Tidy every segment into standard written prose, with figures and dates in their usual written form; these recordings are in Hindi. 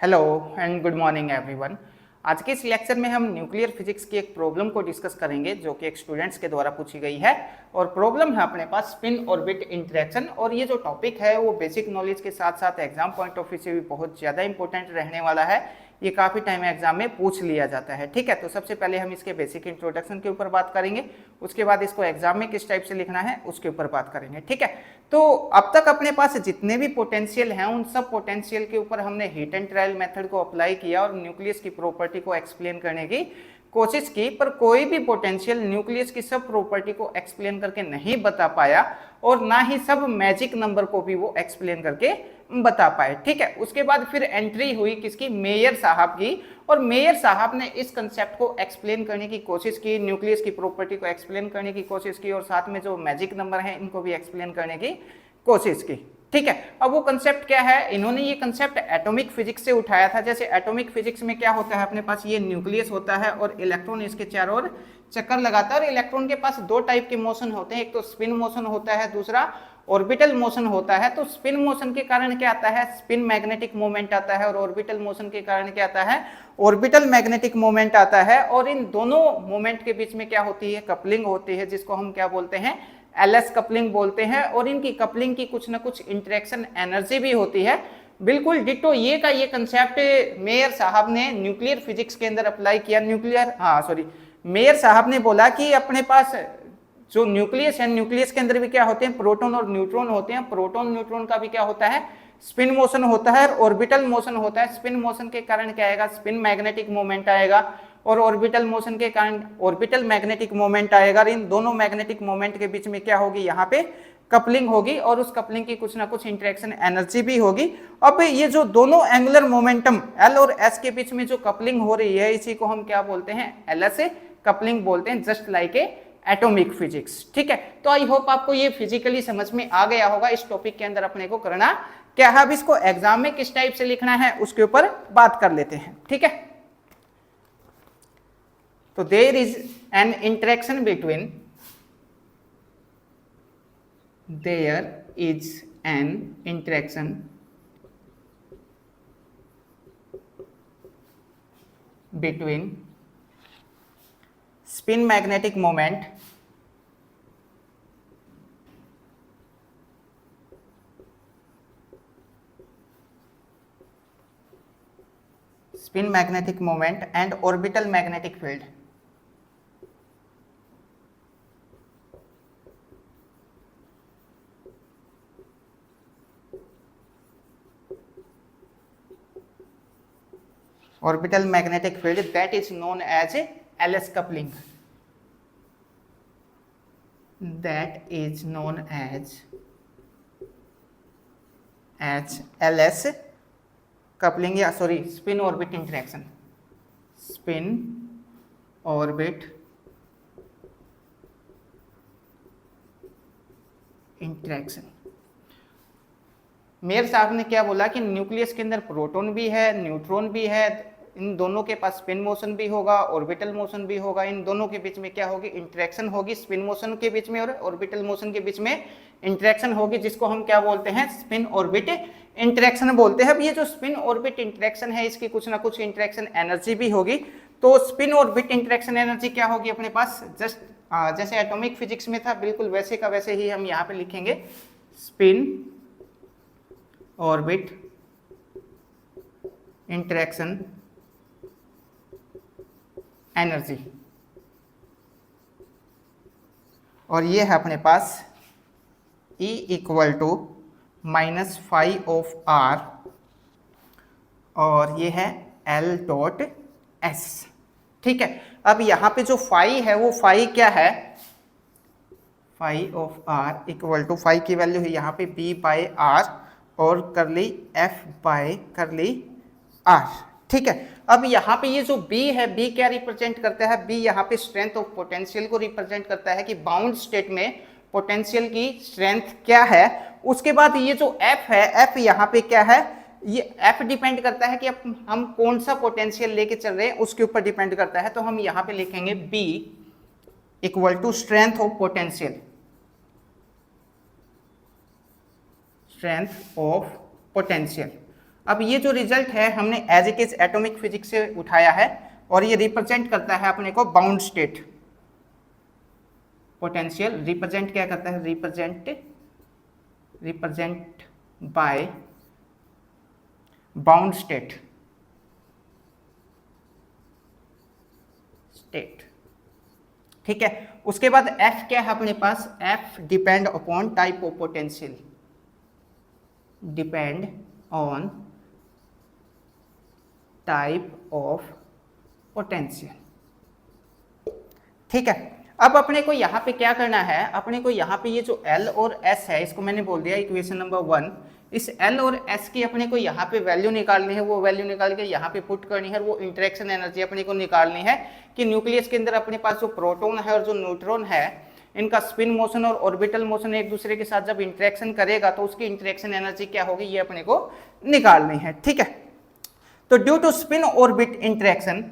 Hello and good morning everyone. आज के इस लेक्चर में हम न्यूक्लियर फिजिक्स की एक प्रॉब्लम को डिस्कस करेंगे जो कि एक स्टूडेंट्स के द्वारा पूछी गई है। और प्रॉब्लम है अपने पास स्पिन ऑर्बिट इंटरेक्शन। और ये जो टॉपिक है वो बेसिक नॉलेज के साथ साथ एग्जाम पॉइंट ऑफ व्यू से भी बहुत ज़्यादा इंपॉर्टेंट रहने वाला है। ये काफ़ी टाइम एग्जाम में पूछ लिया जाता है। ठीक है, तो सबसे पहले हम इसके बेसिक इंट्रोडक्शन के ऊपर बात करेंगे, उसके बाद इसको एग्जाम में किस टाइप से लिखना है उसके ऊपर बात करेंगे। ठीक है, तो अब तक अपने पास जितने भी पोटेंशियल हैं उन सब पोटेंशियल के ऊपर हमने हीट एंड ट्रायल मेथड को अप्लाई किया और न्यूक्लियस की प्रॉपर्टी को एक्सप्लेन करने की कोशिश की, पर कोई भी पोटेंशियल न्यूक्लियस की सब प्रॉपर्टी को एक्सप्लेन करके नहीं बता पाया और ना ही सब मैजिक नंबर को भी वो एक्सप्लेन करके बता पाए। ठीक है, उसके बाद फिर एंट्री हुई किसकी, मेयर साहब की। और मेयर साहब ने इस कंसेप्ट को एक्सप्लेन करने की कोशिश की, न्यूक्लियस की प्रॉपर्टी को एक्सप्लेन करने की कोशिश की और साथ में जो मैजिक नंबर है इनको भी एक्सप्लेन करने की कोशिश की। ठीक है, अब वो कंसेप्ट क्या है, इन्होंने ये कंसेप्ट एटॉमिक फिजिक्स से उठाया था। जैसे एटॉमिक फिजिक्स में क्या होता है, अपने पास ये न्यूक्लियस होता है और इलेक्ट्रॉन इसके चारों ओर चक्कर लगाता है। और इलेक्ट्रॉन के पास दो टाइप के मोशन होते हैं, एक तो स्पिन मोशन होता है, दूसरा ऑर्बिटल मोशन होता है। तो स्पिन मोशन के कारण क्या आता है, स्पिन मैग्नेटिक मोमेंट आता है और ऑर्बिटल मोशन के कारण क्या आता है, ऑर्बिटल मैग्नेटिक मोमेंट आता है। और इन दोनों मोमेंट के बीच में क्या होती है, कपलिंग होती है, जिसको हम क्या बोलते हैं, एलएस कपलिंग बोलते हैं। और इनकी कपलिंग की कुछ ना कुछ इंटरेक्शन एनर्जी भी होती है। बिल्कुल डिटो ये का ये कंसेप्ट मेयर साहब ने न्यूक्लियर फिजिक्स के अंदर अप्लाई किया। मेयर साहब ने बोला कि अपने पास जो न्यूक्लियस है, न्यूक्लियस के अंदर भी क्या होते हैं, प्रोटॉन और न्यूट्रॉन होते हैं। प्रोटॉन न्यूट्रॉन का भी क्या होता है, स्पिन मोशन होता है और ऑर्बिटल मोशन होता है। स्पिन मोशन के कारण क्या आएगा, स्पिन मैग्नेटिक मोमेंट आएगा और ऑर्बिटल मोशन के कारण ऑर्बिटल मैग्नेटिक मोमेंट आएगा। इन दोनों मैग्नेटिक मोमेंट के बीच में क्या होगी, यहाँ पे कपलिंग होगी और उस कपलिंग की कुछ ना कुछ इंटरेक्शन एनर्जी भी होगी। अब ये जो दोनों एंगुलर मोमेंटम एल और एस के बीच में जो कपलिंग हो रही है इसी को हम क्या बोलते हैं, एलएस कपलिंग बोलते हैं, just like a atomic physics. ठीक है, तो आई होप आपको ये फिजिकली समझ में आ गया होगा। इस टॉपिक के अंदर अपने को करना क्या है, अब इसको एग्जाम में किस टाइप से लिखना है उसके ऊपर बात कर लेते हैं। ठीक है, तो there is an interaction between spin magnetic moment and orbital magnetic field. Orbital magnetic field, that is known as LS coupling. That is known as LS coupling या spin orbit interaction. Spin orbit interaction. Mayor साहब ने क्या बोला कि न्यूक्लियस के अंदर प्रोटॉन भी है, न्यूट्रॉन भी है, इन दोनों के पास स्पिन मोशन भी होगा, ऑर्बिटल मोशन भी होगा। इन दोनों के बीच में क्या होगी, इंटरेक्शन होगी। स्पिन मोशन के बीच में और ऑर्बिटल मोशन के बीच में इंटरेक्शन होगी, जिसको हम क्या बोलते हैं, स्पिन ऑर्बिट इंटरेक्शन बोलते हैं। अब ये जो स्पिन ऑर्बिट इंटरेक्शन है इसकी कुछ ना कुछ इंटरेक्शन एनर्जी भी होगी। तो स्पिन ऑर्बिट इंटरेक्शन एनर्जी क्या होगी अपने पास, जस्ट जैसे एटॉमिक फिजिक्स में था बिल्कुल वैसे का वैसे ही हम यहाँ पे लिखेंगे, स्पिन ऑर्बिट इंटरेक्शन एनर्जी। और ये है अपने पास E इक्वल टू -φ(r) और ये है L.S। ठीक है, अब यहाँ पे जो फाई है वो फाई क्या है, φ(r) इक्वल टू फाई की वैल्यू है यहाँ पे B/r और करली F/r। ठीक है, अब यहाँ पे ये जो B है, B क्या रिप्रेजेंट करता है, B यहाँ पे स्ट्रेंथ ऑफ पोटेंशियल को रिप्रेजेंट करता है कि बाउंड स्टेट में पोटेंशियल की स्ट्रेंथ क्या है। उसके बाद ये जो F है, F यहाँ पे क्या है, ये F डिपेंड करता है कि हम कौन सा पोटेंशियल लेके चल रहे हैं उसके ऊपर डिपेंड करता है। तो हम यहाँ पे लिखेंगे B equal to strength of potential, strength of potential. अब ये जो रिजल्ट है हमने as it is atomic physics से उठाया है और ये रिप्रेजेंट करता है अपने को बाउंड स्टेट पोटेंशियल। रिप्रेजेंट क्या करता है, रिप्रेजेंट बाय बाउंड स्टेट ठीक है। उसके बाद F क्या है अपने पास, F depend upon type of potential, depend on type of potential ठीक है। अब अपने को यहाँ पे क्या करना है, अपने को यहाँ पे ये जो L और S है इसको मैंने बोल दिया इक्वेशन नंबर 1। इस L और S की अपने को यहाँ पे वैल्यू निकालनी है, वो वैल्यू निकाल के यहाँ पे पुट करनी है, वो इंटरेक्शन एनर्जी अपने को निकालनी है कि न्यूक्लियस के अंदर अपने पास जो प्रोटॉन है और जो न्यूट्रॉन है इनका स्पिन मोशन और ऑर्बिटल मोशन एक दूसरे के साथ जब इंटरेक्शन करेगा तो उसकी इंटरेक्शन एनर्जी क्या होगी ये अपने को निकालनी है ठीक है। तो due to spin orbit interaction,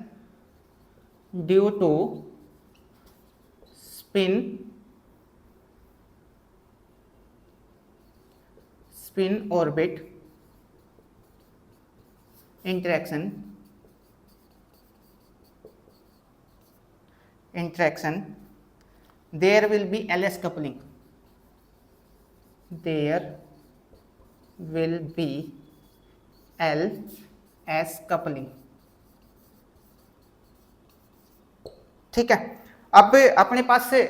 due to spin orbit interaction there will be LS coupling, there will be LS coupling ठीक है। अब अपने पास से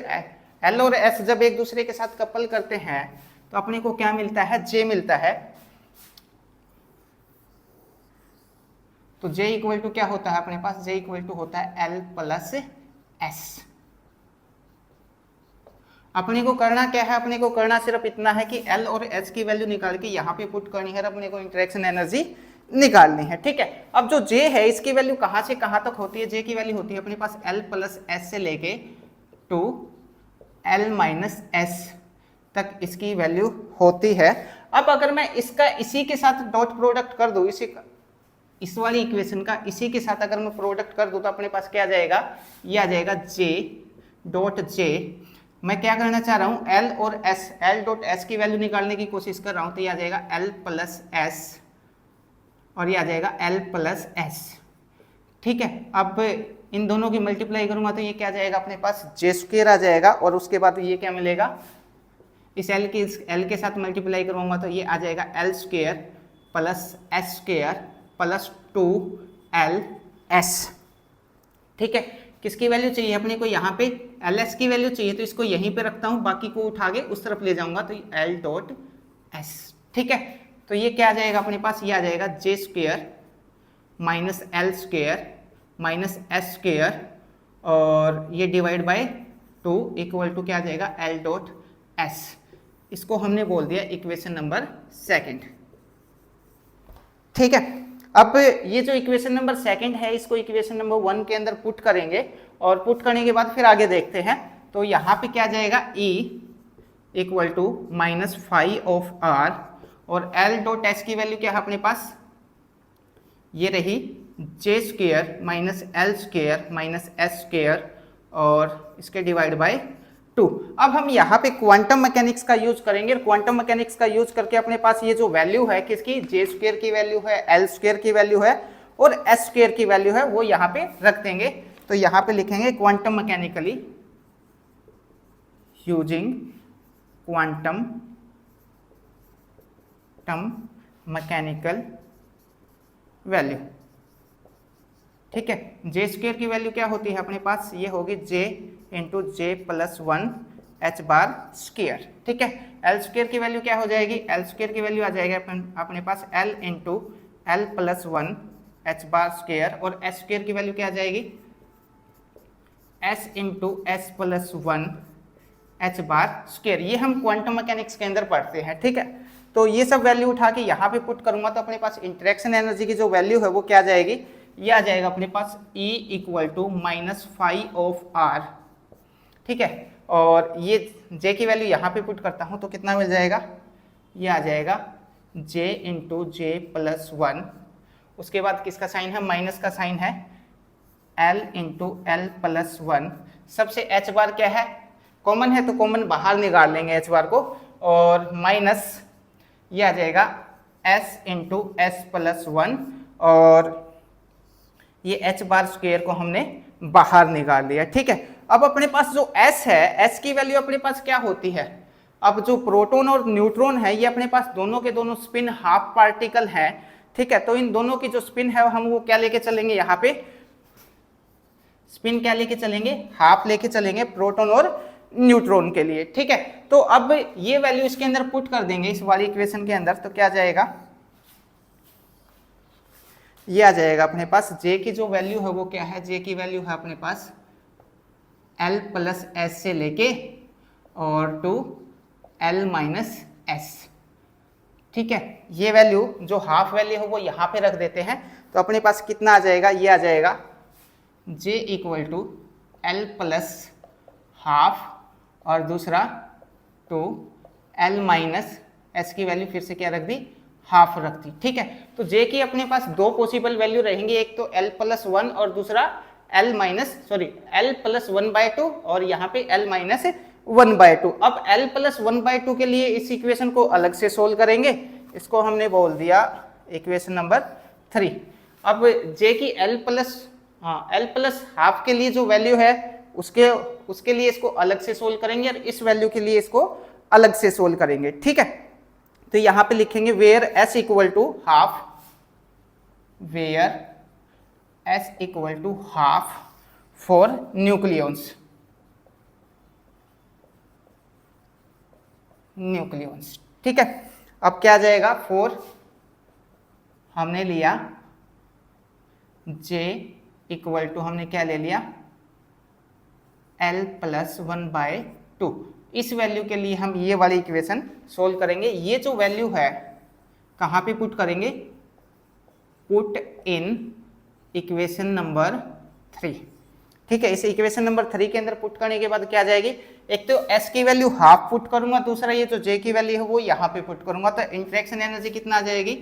L और S जब एक दूसरे के साथ कपल करते हैं तो अपने को क्या मिलता है, J मिलता है। तो J इक्वल टू क्या होता है अपने पास, J इक्वल टू होता है L प्लस S। अपने को करना क्या है, अपने को करना सिर्फ इतना है कि L और S की वैल्यू निकाल के यहाँ पे पुट करनी है, अपने को इंटरेक्शन एनर्जी निकालनी है ठीक है। अब जो J है इसकी वैल्यू कहाँ से कहाँ तक होती है, J की वैल्यू होती है अपने पास L प्लस S से लेके टू L माइनस S तक इसकी वैल्यू होती है। अब अगर मैं इसका इसी के साथ डॉट प्रोडक्ट कर दूं, इस वाली इक्वेशन का इसी के साथ अगर मैं प्रोडक्ट कर दूं तो अपने पास क्या आ जाएगा, ये आ जाएगा J डॉट J। मैं क्या करना चाह रहा हूं, L और S, L डॉट S की वैल्यू निकालने की कोशिश कर रहा हूं तो ये आ जाएगा L प्लस S और ये आ जाएगा L प्लस S ठीक है। अब इन दोनों की मल्टीप्लाई करूंगा तो ये क्या आ जाएगा अपने पास, J स्क्वायर आ जाएगा और उसके बाद ये क्या मिलेगा, इस L के साथ मल्टीप्लाई करूंगा तो ये आ जाएगा L square plus S square plus 2LS ठीक है। किसकी वैल्यू चाहिए अपने को, यहाँ पे LS की वैल्यू चाहिए तो इसको यहीं पे रखता हूँ, बाकी को उठा के उस तरफ ले जाऊंगा तो L डॉट S ठीक है। तो ये क्या आ जाएगा अपने पास, ये आ जाएगा J square minus L square minus S square और ये डिवाइड बाय 2 इक्वल टू क्या आ जाएगा L डॉट S। इसको हमने बोल दिया इक्वेशन नंबर 2 ठीक है। अब ये जो इक्वेशन नंबर 2 है इसको इक्वेशन नंबर 1 के अंदर पुट करेंगे और पुट करने के बाद फिर आगे देखते हैं। तो यहाँ पे क्या जाएगा, E equal to minus phi of R और L डॉट S की वैल्यू क्या है अपने पास, ये रही J square minus L square minus S square और इसके डिवाइड बाय 2। अब हम यहाँ पे क्वांटम मैकेनिक्स का यूज करेंगे। क्वांटम मैकेनिक्स का यूज करके अपने पास ये जो वैल्यू है किसकी, J स्क्वायर की वैल्यू है, L स्क्वायर की वैल्यू है और S स्क्वायर की वैल्यू है, वो यहाँ पे रख देंगे। तो यहाँ पे लिखेंगे quantum mechanically using quantum mechanical value ठीक है। J स्क्वायर की वैल्यू क्या होती है अपने पास, ये होगी J into J plus 1 H bar square ठीक है। L स्क्वायर की वैल्यू क्या हो जाएगी, L स्क्वायर की वैल्यू आ जाएगा अपने पास L into L plus 1 H bar square और S स्क्वायर की वैल्यू क्या आ जाएगी, S into S plus 1 H bar square. ये हम क्वांटम मैकेनिक्स के अंदर पढ़ते हैं ठीक है। तो ये सब वैल्यू उठा के यहाँ पे पुट करूंगा तो अपने पास इंटरेक्शन एनर्जी की जो वैल्यू है वो क्या आ जाएगी, ये आ जाएगा अपने पास E equal to minus phi of R ठीक है। और ये J की वैल्यू यहाँ पे पुट करता हूँ तो कितना मिल जाएगा, ये आ जाएगा J इंटू J प्लस 1, उसके बाद किसका साइन है, माइनस का साइन है, L इंटू L प्लस 1। सबसे H बार क्या है, कॉमन है तो कॉमन बाहर निकाल लेंगे H बार को और माइनस ये आ जाएगा S into S plus one, और ये एच बार स्क्वायर को हमने बाहर निकाल लिया। ठीक है, अब अपने पास जो एस है, एस की वैल्यू अपने पास क्या होती है, अब जो प्रोटॉन और न्यूट्रॉन है ये अपने पास दोनों के दोनों स्पिन हाफ पार्टिकल है। ठीक है, तो इन दोनों की जो स्पिन है हम वो क्या लेके चलेंगे, यहाँ पे स्पिन क्या लेके चलेंगे, हाफ लेके चलेंगे प्रोटॉन और न्यूट्रॉन के लिए। ठीक है, तो अब ये वैल्यू इसके अंदर पुट कर देंगे इस वाली इक्वेशन के अंदर, तो क्या जाएगा, ये आ जाएगा अपने पास जे की जो वैल्यू है वो क्या है, जे की वैल्यू है अपने पास एल प्लस एस से लेके और टू एल माइनस एस। ठीक है, ये वैल्यू जो हाफ वैल्यू है वो यहाँ पे रख देते हैं, तो अपने पास कितना आ जाएगा, ये आ जाएगा J equal to L plus half और दूसरा टू एल माइनस एस की वैल्यू फिर से क्या रख दी, हाफ रख दी। ठीक है, तो जे की अपने पास दो पॉसिबल वैल्यू रहेंगी, एक तो एल प्लस वन और दूसरा L plus one by two और यहाँ पे L minus one by two. अब L plus one by two के लिए इस इक्वेशन को अलग से सोल्व करेंगे, इसको हमने बोल दिया इक्वेशन नंबर 3। अब जे की एल प्लस हाफ के लिए जो वैल्यू है उसके लिए इसको अलग से सोल्व करेंगे और इस वैल्यू के लिए इसको अलग से सोल्व करेंगे। ठीक है, तो यहां पे लिखेंगे where S equal to half, where S equal to half for nucleons, ठीक है। अब क्या जाएगा, फोर हमने लिया जे इक्वल टू हमने क्या ले लिया L plus one by to. इस वैल्यू के लिए हम ये वाली इक्वेशन सोल्व करेंगे। ये जो वैल्यू है कहाँ पे पुट करेंगे, पुट इन इक्वेशन नंबर 3। ठीक है, इस इक्वेशन नंबर 3 के अंदर पुट करने के बाद क्या जाएगी, एक तो s की वैल्यू हाफ पुट करूंगा, दूसरा ये जो j की वैल्यू है वो यहाँ पे पुट करूंगा, तो इंटरेक्शन एनर्जी कितना आ जाएगी,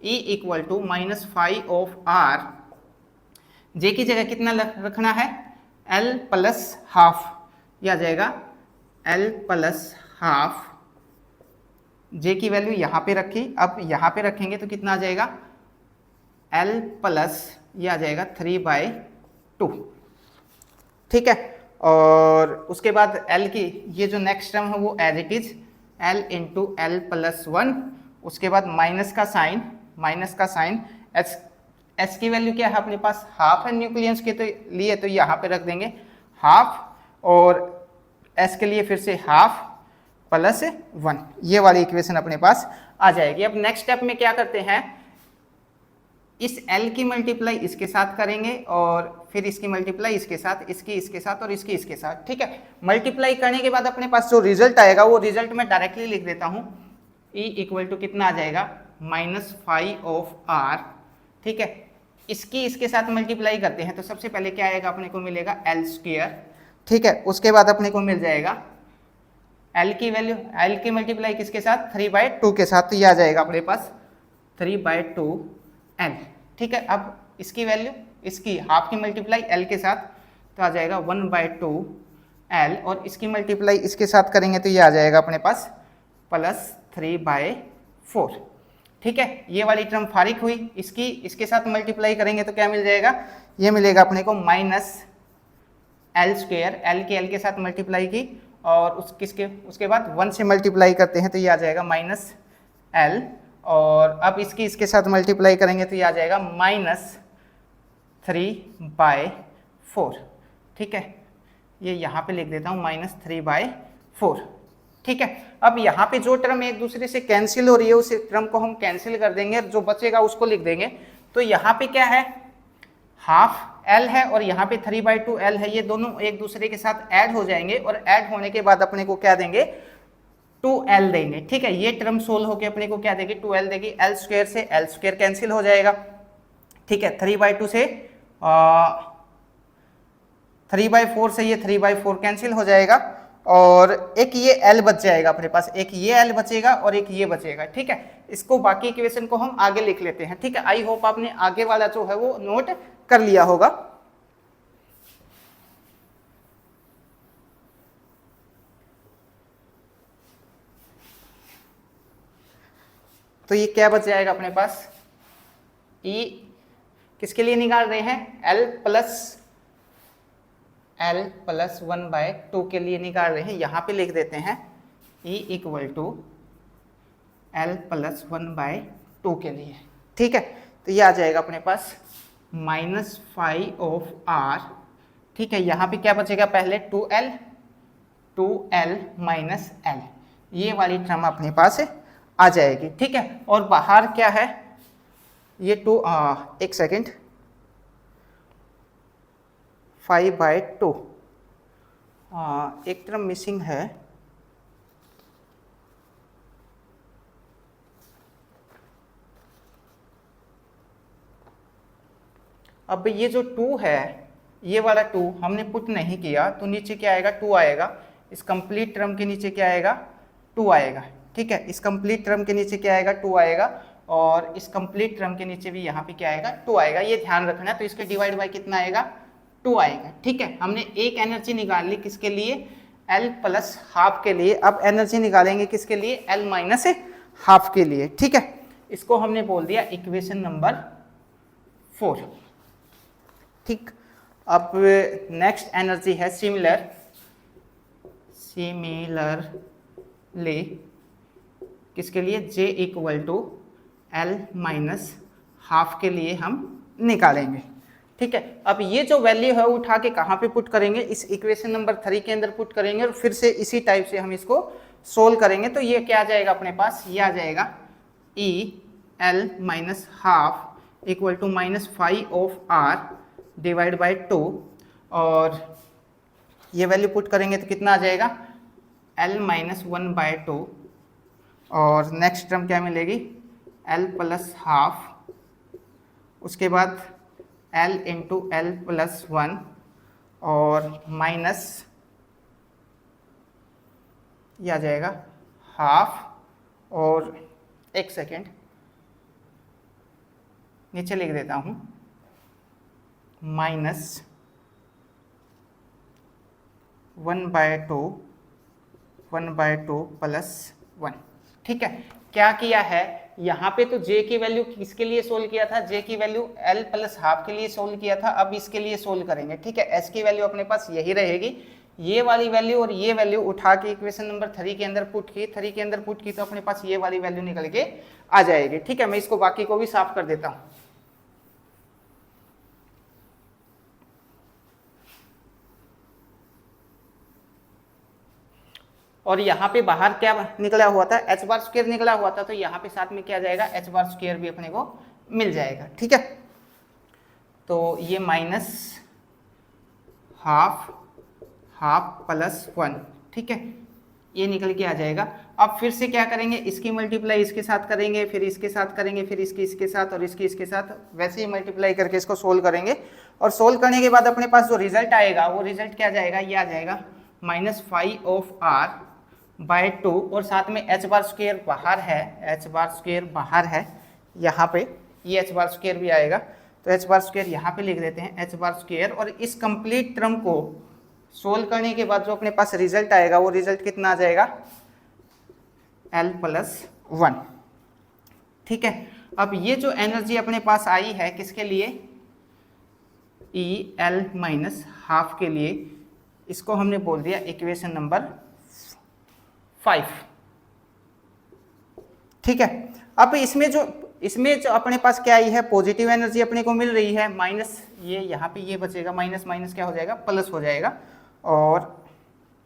E equal to minus five of R, j की जगह कितना रखना है L प्लस हाफ, यह आ जाएगा L प्लस हाफ, j की वैल्यू यहाँ पे रखी, अब यहाँ पे रखेंगे तो कितना आ जाएगा L प्लस यह आ जाएगा 3/2। ठीक है, और उसके बाद L की ये जो नेक्स्ट टर्म है वो as it is L into L plus one, उसके बाद माइनस का साइन S की वैल्यू क्या है अपने पास हाफ है न्यूक्लियस के तो लिए, तो यहाँ पे रख देंगे हाफ, और S के लिए फिर से हाफ प्लस वन, ये वाली इक्वेशन अपने पास आ जाएगी। अब नेक्स्ट स्टेप में क्या करते हैं, इस L की मल्टीप्लाई इसके साथ करेंगे और फिर इसकी मल्टीप्लाई इसके साथ, इसकी इसके साथ और इसकी इसके साथ। ठीक है, मल्टीप्लाई करने के बाद अपने पास जो रिजल्ट आएगा वो रिजल्ट मैं डायरेक्टली लिख देता हूँ, E इक्वल टू कितना आ जाएगा माइनस फाइव ऑफ आर। ठीक है, इसकी इसके साथ मल्टीप्लाई करते हैं तो सबसे पहले क्या आएगा, अपने को मिलेगा L स्क्वायर। ठीक है, उसके बाद अपने को मिल जाएगा L की वैल्यू, L की मल्टीप्लाई किसके साथ 3/2 के साथ, तो ये आ जाएगा अपने पास 3/2 L। ठीक है, अब इसकी वैल्यू इसकी हाफ की मल्टीप्लाई L के साथ तो आ जाएगा 1/2 L, और इसकी मल्टीप्लाई इसके साथ करेंगे तो ये आ जाएगा अपने पास प्लस 3/4। ठीक है, ये वाली टर्म फारिग हुई, इसकी इसके साथ मल्टीप्लाई करेंगे तो क्या मिल जाएगा, ये मिलेगा अपने को माइनस L स्क्वायर, L की L के साथ मल्टीप्लाई की और उसके बाद 1 से मल्टीप्लाई करते हैं तो ये आ जाएगा माइनस L, और अब इसकी इसके साथ मल्टीप्लाई करेंगे तो ये आ जाएगा माइनस 3/4। ठीक है, ये यहाँ पे लिख देता हूँ माइनस 3/4। ठीक है, अब यहाँ पे जो टर्म एक दूसरे से कैंसिल हो रही है उस टर्म को हम कैंसिल कर देंगे, जो बचेगा उसको लिख देंगे। तो यहाँ पे क्या है, हाफ L है और यहाँ पे 3/2 L है, ये दोनों एक दूसरे के साथ ऐड हो जाएंगे और ऐड होने के बाद अपने को क्या देंगे 2L देंगे। ठीक है, ये टर्म सोल्व होके अपने को क्या देगी 2L देगी, L स्क्वायर से L स्क्वायर कैंसिल हो जाएगा। ठीक है, 3/2 से 3/4 से ये 3/4 कैंसिल हो जाएगा और एक ये L बच जाएगा अपने पास, एक ये L बचेगा और एक ये बचेगा। ठीक है, इसको बाकी इक्वेशन को हम आगे लिख लेते हैं। ठीक है, आई होप आपने आगे वाला जो है वो नोट कर लिया होगा। तो ये क्या बच जाएगा अपने पास, E किसके लिए निकाल रहे हैं, L प्लस 1/2 के लिए निकाल रहे हैं। यहाँ पे लिख देते हैं E equal to L plus 1/2 के लिए, ठीक है। तो ये आ जाएगा अपने पास -5/r, ठीक है। यहाँ पे क्या बचेगा, पहले 2L माइनस L, ये वाली टर्म अपने पास आ जाएगी, ठीक है। और बाहर क्या है, ये 2 एक सेकेंड 5/2, एक टर्म मिसिंग है, अब ये जो 2 है, ये वाला 2 हमने पुट नहीं किया तो नीचे क्या आएगा, 2 आएगा। इस कंप्लीट टर्म के नीचे क्या आएगा, 2 आएगा, ठीक है। इस कंप्लीट टर्म के नीचे क्या आएगा, 2 आएगा, और इस कंप्लीट टर्म के नीचे भी यहाँ पे क्या आएगा, 2 आएगा, ये ध्यान रखना। तो इसके डिवाइड बाय कितना आएगा, 2 आएगा, ठीक है। हमने एक एनर्जी निकाल ली, किसके लिए, L प्लस हाफ के लिए। अब एनर्जी निकालेंगे किसके लिए, L माइनस हाफ के लिए, ठीक है। इसको हमने बोल दिया इक्वेशन नंबर 4, ठीक। अब नेक्स्ट एनर्जी है सिमिलरली किसके लिए, J equal to L minus half के लिए हम निकालेंगे, ठीक है। अब ये जो वैल्यू है उठा के कहाँ पे पुट करेंगे, इस इक्वेशन नंबर 3 के अंदर पुट करेंगे, और फिर से इसी टाइप से हम इसको सोल्व करेंगे। तो ये क्या आ जाएगा अपने पास, ये आ जाएगा E L minus half equal to -5/r divide by 2, और ये वैल्यू पुट करेंगे तो कितना आ जाएगा, L माइनस 1/2, और नेक्स्ट टर्म क्या मिलेगी, L प्लस हाफ, उसके बाद L इंटू L प्लस 1, और माइनस ये आ जाएगा हाफ, और एक सेकेंड नीचे लिख देता हूँ, -1/2 प्लस 1, ठीक है। क्या किया है यहाँ पे, तो J की वैल्यू किसके लिए सोल्व किया था, J की वैल्यू L प्लस हाफ के लिए सोल्व किया था। अब इसके लिए सोल्व करेंगे, ठीक है। S की वैल्यू अपने पास यही रहेगी, ये वाली वैल्यू और ये वैल्यू उठा के इक्वेशन नंबर 3 के अंदर पुट की, 3 के अंदर पुट की, तो अपने पास ये वाली वैल्यू निकल के आ जाएगी, ठीक है। मैं इसको बाकी को भी साफ कर देता हूँ। और यहाँ पे बाहर क्या निकला हुआ था, h बार स्क्वायर निकला हुआ था, तो यहाँ पे साथ में क्या जाएगा, h बार स्क्वायर भी अपने को मिल जाएगा, ठीक है। तो ये माइनस हाफ प्लस 1, ठीक है, ये निकल के आ जाएगा। अब फिर से क्या करेंगे, इसकी मल्टीप्लाई इसके साथ करेंगे, फिर इसके साथ करेंगे, फिर इसके साथ, और इसके साथ, वैसे ही मल्टीप्लाई करके इसको सोल्व करेंगे। और सोल्व करने के बाद अपने पास जो रिजल्ट आएगा वो रिजल्ट क्या जाएगा, ये आ जाएगा -5/r बाय 2, और साथ में h बार स्क्वायर बाहर है, यहाँ पे ये h बार स्क्वायर भी आएगा, तो h बार स्क्वायर यहाँ पे लिख देते हैं, h बार स्क्वायर। और इस कंप्लीट टर्म को सोल्व करने के बाद जो अपने पास रिजल्ट आएगा वो रिजल्ट कितना आ जाएगा, L प्लस 1, ठीक है। अब ये जो एनर्जी अपने पास आई है किसके लिए, E L माइनस हाफ के लिए, इसको हमने बोल दिया इक्वेशन नंबर 5, ठीक है। अब इसमें जो अपने पास क्या आई है, पॉजिटिव एनर्जी अपने को मिल रही है, माइनस ये यहाँ पे ये बचेगा, माइनस माइनस क्या हो जाएगा, प्लस हो जाएगा, और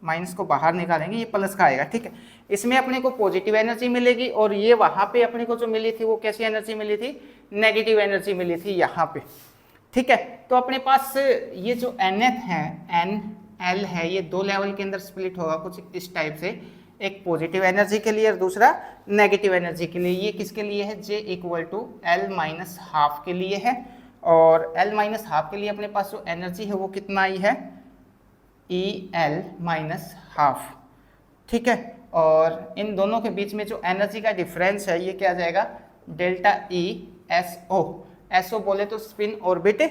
माइनस को बाहर निकालेंगे, ये प्लस का आएगा, ठीक है। इसमें अपने को पॉजिटिव एनर्जी मिलेगी, और ये वहाँ पे अपने को जो मिली थी वो कैसी एनर्जी मिली थी, नेगेटिव एनर्जी मिली थी यहाँ पे, ठीक है। तो अपने पास ये जो nth है, NL है, ये 2 लेवल के अंदर स्प्लिट होगा कुछ इस टाइप से, एक पॉजिटिव एनर्जी के लिए और दूसरा नेगेटिव एनर्जी के लिए। ये किसके लिए है, J equal to L minus half के लिए है, और L माइनस हाफ के लिए अपने पास जो एनर्जी है वो कितना आई है, EL माइनस हाफ, ठीक है। और इन दोनों के बीच में जो एनर्जी का डिफरेंस है ये क्या आ जाएगा, डेल्टा E SO बोले तो स्पिन ऑर्बिट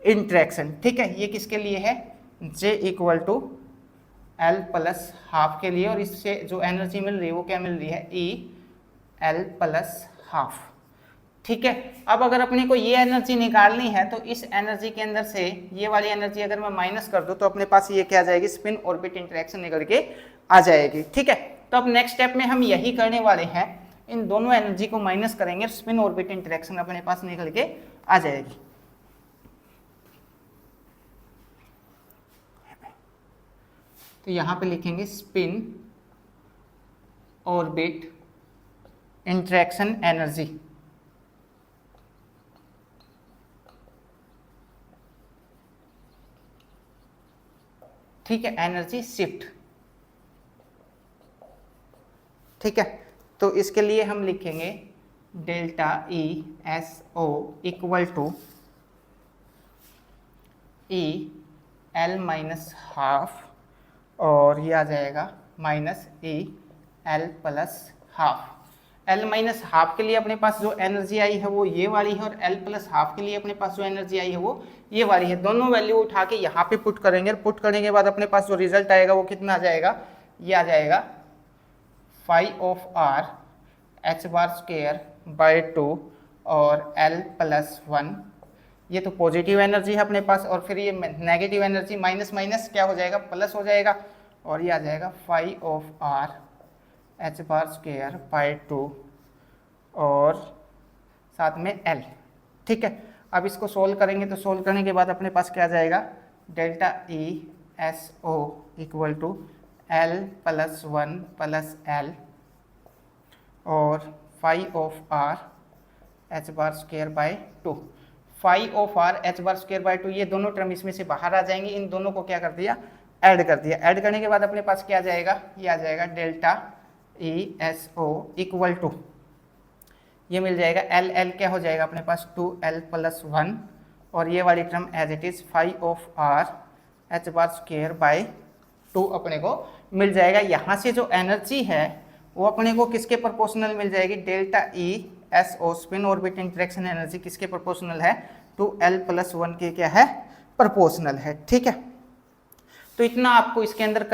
इंटरेक्शन, ठीक है। ये किसके लिए है, J equal to L plus half के लिए, और इससे जो एनर्जी मिल रही है वो क्या मिल रही है, EL प्लस हाफ। ठीक है, अब अगर अपने को ये एनर्जी निकालनी है तो इस एनर्जी के अंदर से ये वाली एनर्जी अगर मैं माइनस कर दूं तो अपने पास ये क्या आ जाएगी, स्पिन ऑर्बिट इंटरेक्शन निकल के आ जाएगी। ठीक है, तो अब नेक्स्ट स्टेप में हम यही करने वाले हैं, इन दोनों एनर्जी को माइनस करेंगे, स्पिन ऑर्बिट इंटरेक्शन अपने पास निकल के आ जाएगी। तो यहां पे लिखेंगे स्पिन ऑर्बिट इंटरेक्शन एनर्जी। ठीक है, एनर्जी शिफ्ट। ठीक है, तो इसके लिए हम लिखेंगे delta E S O equal to E L minus half, और ये आ जाएगा माइनस E L plus half. L minus half के लिए अपने पास जो एनर्जी आई है वो ये वाली है, और एल प्लस हाफ के लिए अपने पास जो एनर्जी आई है वो ये वाली है। दोनों वैल्यू उठा के यहाँ पे पुट करेंगे, पुट करने के बाद अपने पास जो रिजल्ट आएगा वो कितना आ जाएगा, ये आ जाएगा 5/r h bar square by 2 और l प्लस 1। ये तो पॉजिटिव एनर्जी है अपने पास, और फिर ये नेगेटिव एनर्जी माइनस माइनस क्या हो जाएगा, प्लस हो जाएगा, और ये आ जाएगा 5/r h bar square by 2 और साथ में l। ठीक है, अब इसको सोल्व करेंगे, तो सोल्व करने के बाद अपने पास क्या आ जाएगा, delta E S O equal to l plus 1 plus l और 5/r h bar square by 2। 5/r h bar square by 2, ये दोनों टर्म इसमें से बाहर आ जाएंगे, इन दोनों को क्या कर दिया, ऐड कर दिया। ऐड करने के बाद अपने पास क्या आ जाएगा, ये आ जाएगा delta E S O equal to, ये मिल जाएगा एल, एल क्या हो जाएगा अपने पास 2l प्लस 1, और ये वाली term as it is 5/r h bar square by 2 अपने को मिल जाएगा। यहाँ से जो एनर्जी है वो अपने को किसके प्रोपोर्शनल मिल जाएगी, delta E S O spin orbit interaction energy किसके प्रोपोर्शनल है, 2l प्लस 1 के क्या है, प्रोपोर्शनल है। ठीक है, तो इतना आपको इसके अंदर कर